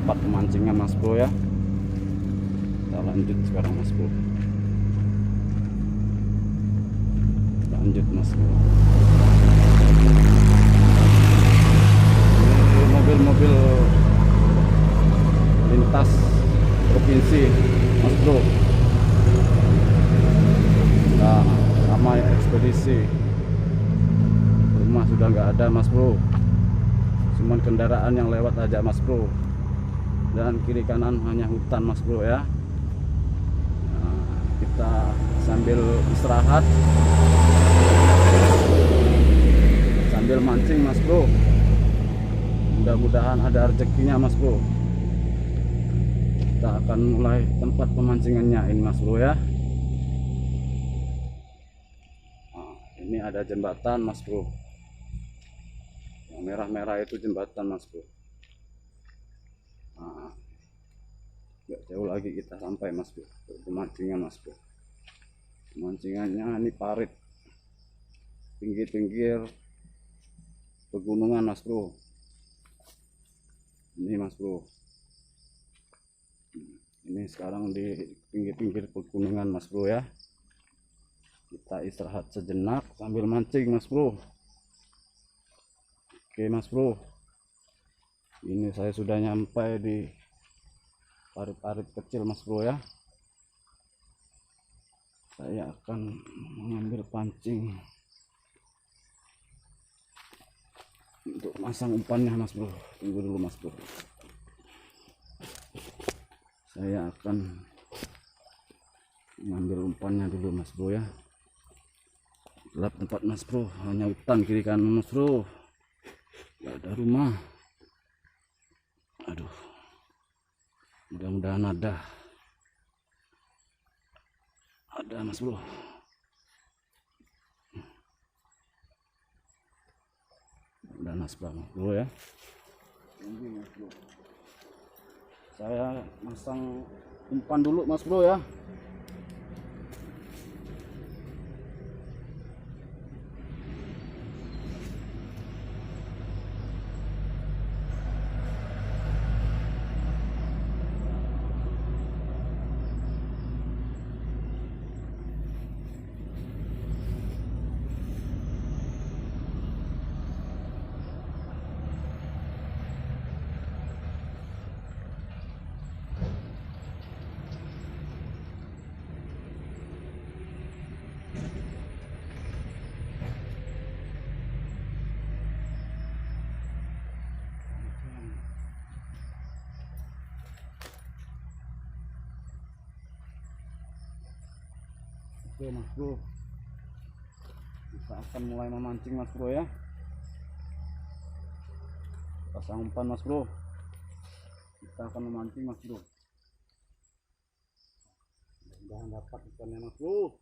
tempat pemancingan mas bro ya. Kita lanjut sekarang mas bro, lanjut mas bro. Ini mobil-mobil lintas provinsi mas bro. Nah, ramai ekspedisi. Rumah sudah nggak ada mas bro, cuman kendaraan yang lewat aja mas bro, dan kiri kanan hanya hutan mas bro ya. Nah, kita sambil istirahat sambil mancing mas bro, mudah-mudahan ada rezekinya mas bro. Kita akan mulai tempat pemancingannya ini mas bro ya. Nah, ini ada jembatan mas bro, yang merah-merah itu jembatan mas bro. Nah, gak jauh lagi kita sampai mas bro, pemancingan mas bro. Pemancingannya ini parit, pinggir-pinggir pegunungan mas bro. Ini mas bro, ini sekarang di pinggir-pinggir pegunungan mas bro ya. Kita istirahat sejenak sambil mancing mas bro. Oke mas bro, ini saya sudah nyampe di parit-parit kecil mas bro ya. Saya akan mengambil pancing untuk masang umpannya mas bro. Tunggu dulu mas bro, saya akan mengambil umpannya dulu mas bro ya. Gelap tempat mas bro, hanya hutan kiri kanan mas bro, nggak ada rumah. Aduh, mudah-mudahan ada mas bro. Udah nasbah mas bro ya. Ini mas bro, saya masang umpan dulu mas bro ya. Oke mas bro, kita akan mulai memancing mas bro ya. Pasang umpan mas bro, kita akan memancing mas bro. Mudah-mudahan dapat ikannya mas bro.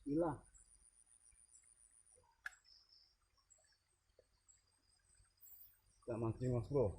Gila, kita mancing mas bro.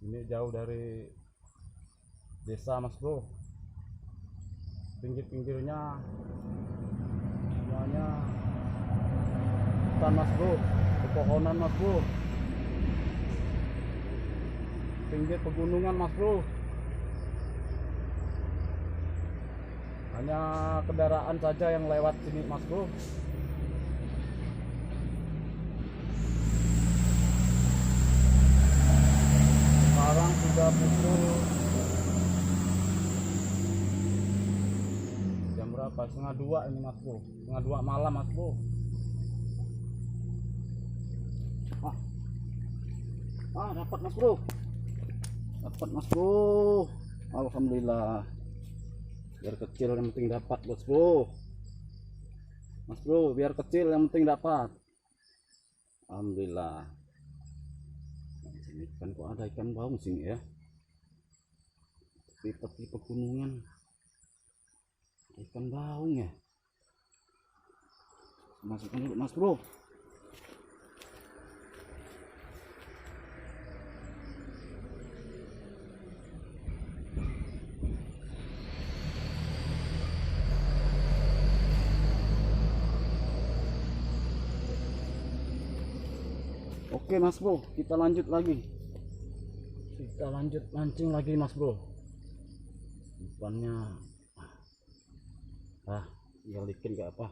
Ini jauh dari desa mas bro, pinggir-pinggirnya semuanya hutan mas bro, pepohonan mas bro, pinggir pegunungan mas bro. Hanya kendaraan saja yang lewat sini mas bro. Sekarang sudah pukul jam berapa? Setengah 2 ini mas bro, setengah 2 malam mas bro. Dapat mas bro, dapat mas bro. Alhamdulillah, biar kecil yang penting dapat mas bro. Mas bro, biar kecil yang penting dapat. Alhamdulillah. Ikan, kok ada ikan baung sini ya, di tepi pegunungan ikan baung ya. Masukkan dulu mas bro. Oke Mas Bro, kita lanjut lagi. Kita lanjut mancing lagi Mas Bro. Umpannya ya licin gak apa,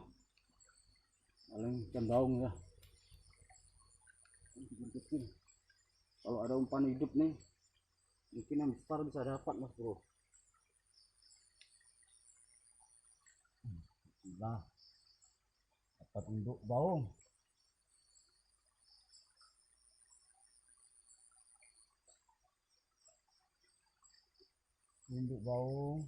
paling ikan daung ya, kecil. Kalau ada umpan hidup nih mungkin yang besar bisa dapat Mas Bro. Nah, dapat induk baung. Induk baung.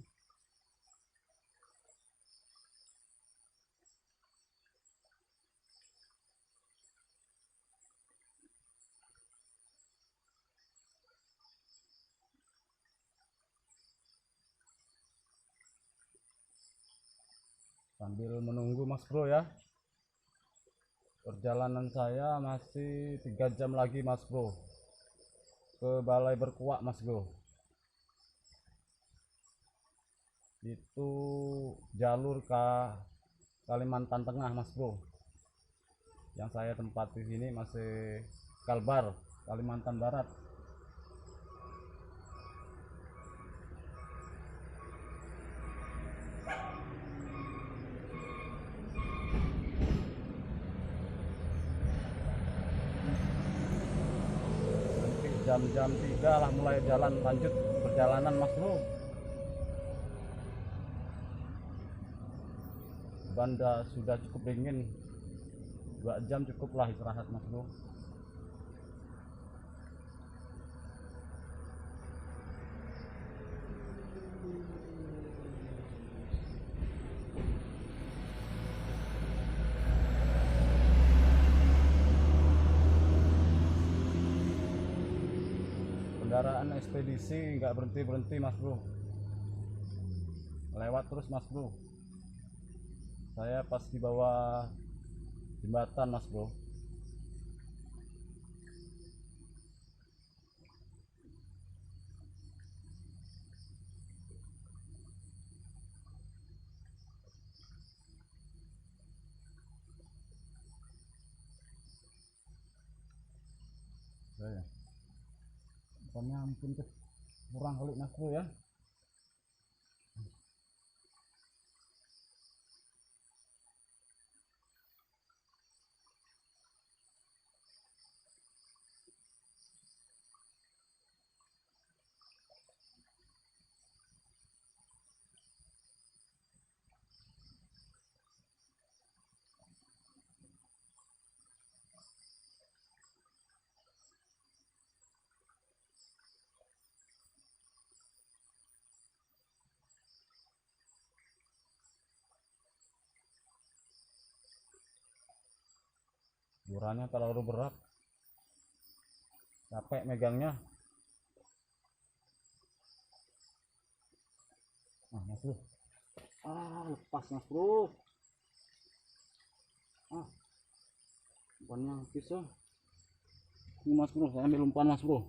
Sambil menunggu Mas Bro ya, perjalanan saya masih 3 jam lagi Mas Bro ke Balai Berkuak Mas Bro. Itu jalur ke Kalimantan Tengah Mas Bro. Yang saya tempati sini masih Kalbar, Kalimantan Barat. Jam-jam 3 lah mulai jalan, lanjut perjalanan Mas Bro. Banda sudah cukup dingin, 2 jam cukuplah istirahat Mas Bro. Kendaraan ekspedisi nggak berhenti Mas Bro, lewat terus Mas Bro. Saya pas di bawah jembatan Mas Bro. Pokoknya ampun kurang kali Mas Bro ya. Burannya terlalu berat, capek megangnya. Mas Bro, lepas Mas Bro. Umpannya bisa. Ini Mas Bro, saya ambil umpan Mas Bro.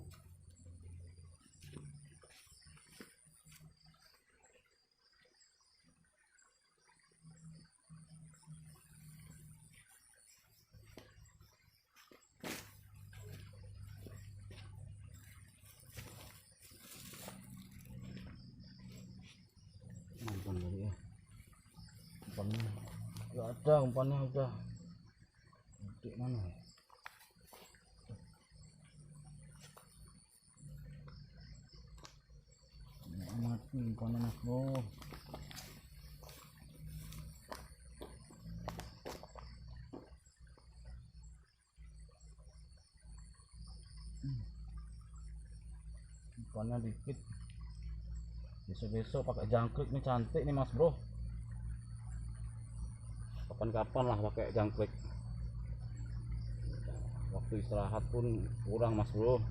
Umpannya nggak ada, umpannya udah di mana ya? Mati umpannya Mas Bro. Umpannya dikit. Besok-besok pakai jangkrik nih, cantik nih Mas Bro. Kapan-kapan lah pakai jangkrik. Waktu istirahat pun kurang Mas Bro.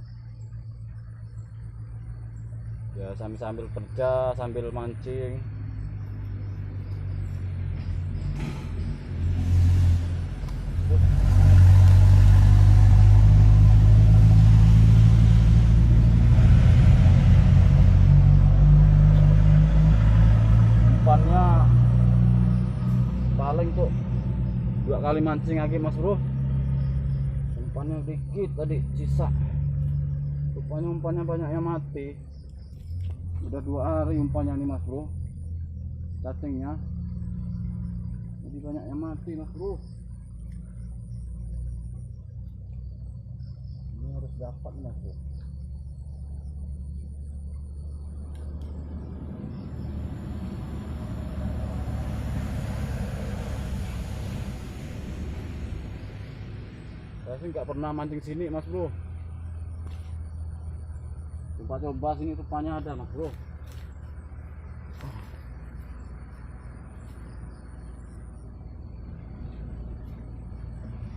Ya sambil kerja, sambil mancing. Umpannya paling tuh 2 kali mancing lagi Mas Bro. umpannya dikit tadi sisa, rupanya umpannya banyak yang mati. Udah 2 hari umpannya nih mas bro, cacingnya jadi banyak yang mati mas bro. Ini harus dapat mas bro. Saya sih nggak pernah mancing sini mas bro. Coba sini rupanya ada mas bro.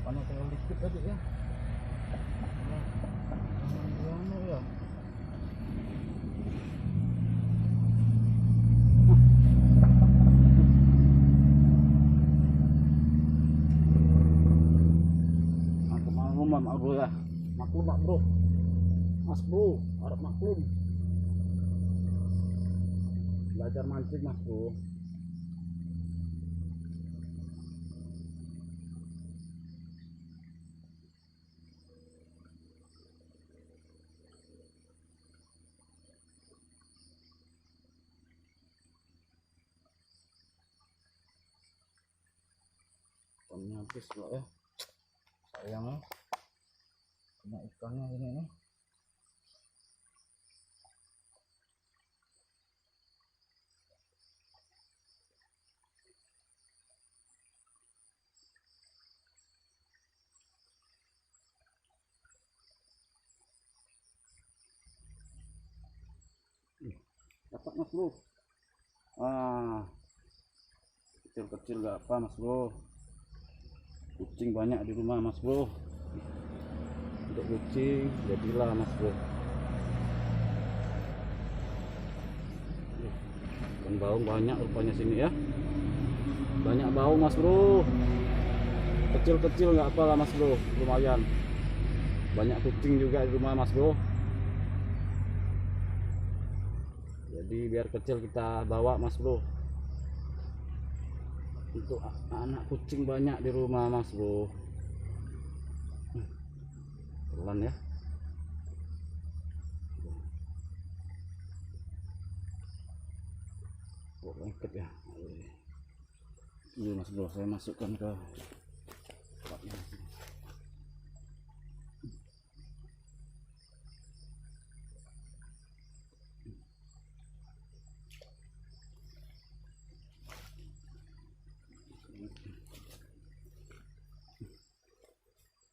Panas terlalu dikit tadi ya. Gimana ya? Mak bro ya, maklum mak bro, mas bro, harap maklum. Belajar mancing mas bro. Ikannya habis loh ya, sayang ya. Nah, ikannya ini nih. Dapat mas bro. Kecil-kecil gak apa mas bro. Kucing banyak di rumah mas bro. Untuk kucing jadilah mas bro. Ikan baung banyak rupanya sini ya, banyak baung mas bro. Kecil-kecil nggak apa lah mas bro, lumayan. Banyak kucing juga di rumah mas bro, jadi biar kecil kita bawa mas bro. Untuk anak kucing banyak di rumah mas bro. Pelan ya. Oh, lengket ya. Ini mas bro, saya masukkan ke tempatnya.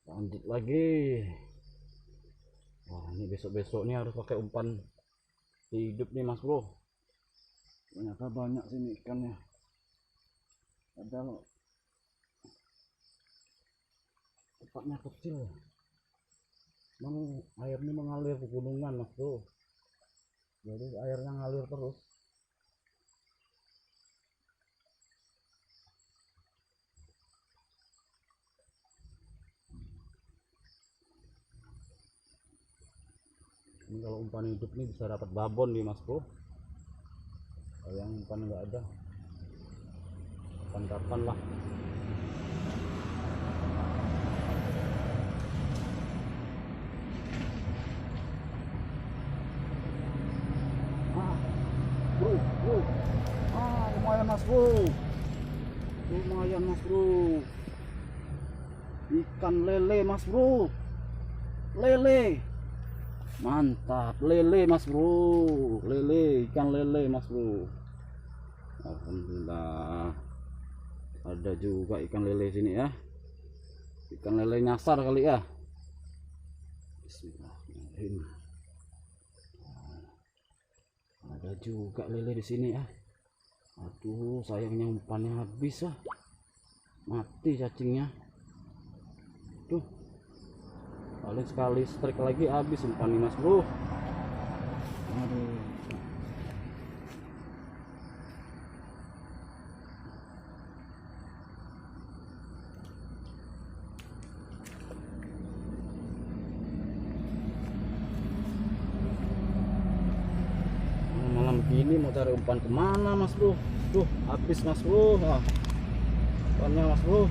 Lanjut lagi. Wah, ini besok-besok nih harus pakai umpan hidup nih mas bro. Ternyata banyak sini ikannya. Padahal tempatnya kecil. Memang air ini mengalir ke gunungan mas bro. Jadi airnya ngalir terus. Ini kalau umpan hidup nih bisa dapat babon nih mas bro. Kalau yang umpan nggak ada, kapan-kapan lah. Bro, lumayan mas bro, lumayan mas bro. Ikan lele mas bro, lele. Mantap, lele mas bro, lele, ikan lele mas bro. Alhamdulillah, ada juga ikan lele sini ya. Ikan lele nyasar kali ya. Bismillahirrahmanirrahim. Ada juga lele di sini ya. Aduh, sayangnya umpannya habis ya, mati cacingnya. Tuh, paling sekali strike lagi habis umpan nih mas bro. Aduh. Malam gini mau cari umpan kemana mas bro? Tuh habis mas bro. Umpannya mas bro.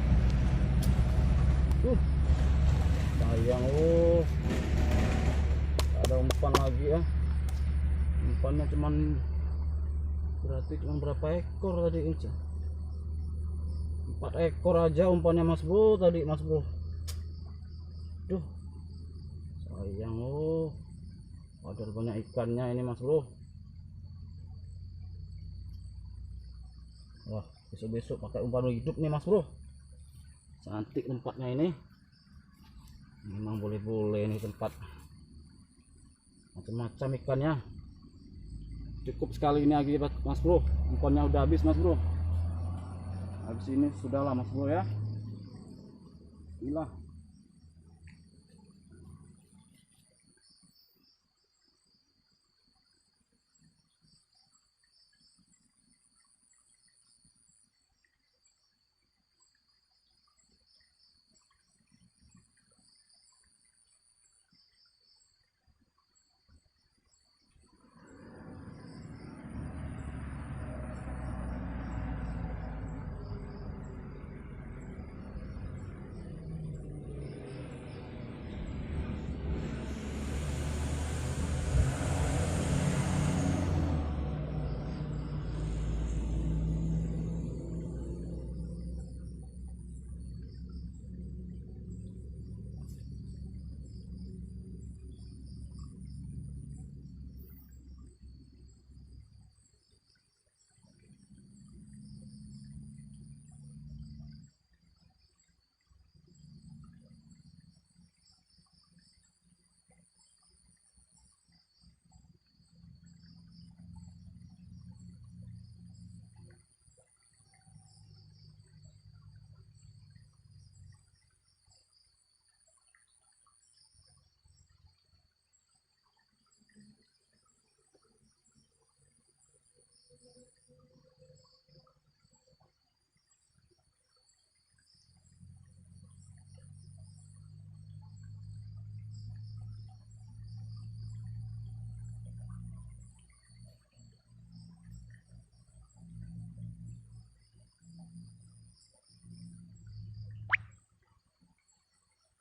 Sayang sayang. Oh, ada umpan lagi ya. Umpannya cuman berarti cuman berapa ekor tadi? 4 ekor aja umpannya Mas Bro tadi, Mas Bro. Duh, sayang. Oh, ada banyak ikannya ini Mas Bro. Wah, besok-besok pakai umpan hidup nih Mas Bro. Cantik tempatnya ini. Memang boleh-boleh ini tempat. Macam-macam ikannya. Cukup sekali ini lagi Mas Bro. Umpannya udah habis Mas Bro. Habis ini sudahlah Mas Bro ya. Inilah.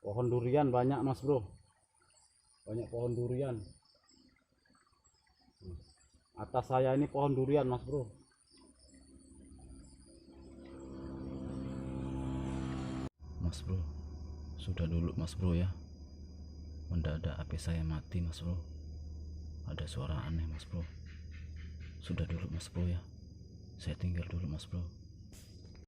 Pohon durian banyak Mas Bro. Banyak pohon durian. Atas saya ini pohon durian Mas Bro. Mas Bro, sudah dulu Mas Bro ya. Mendadak HP saya mati Mas Bro. Ada suara aneh Mas Bro. Sudah dulu Mas Bro ya. Saya tinggal dulu Mas Bro.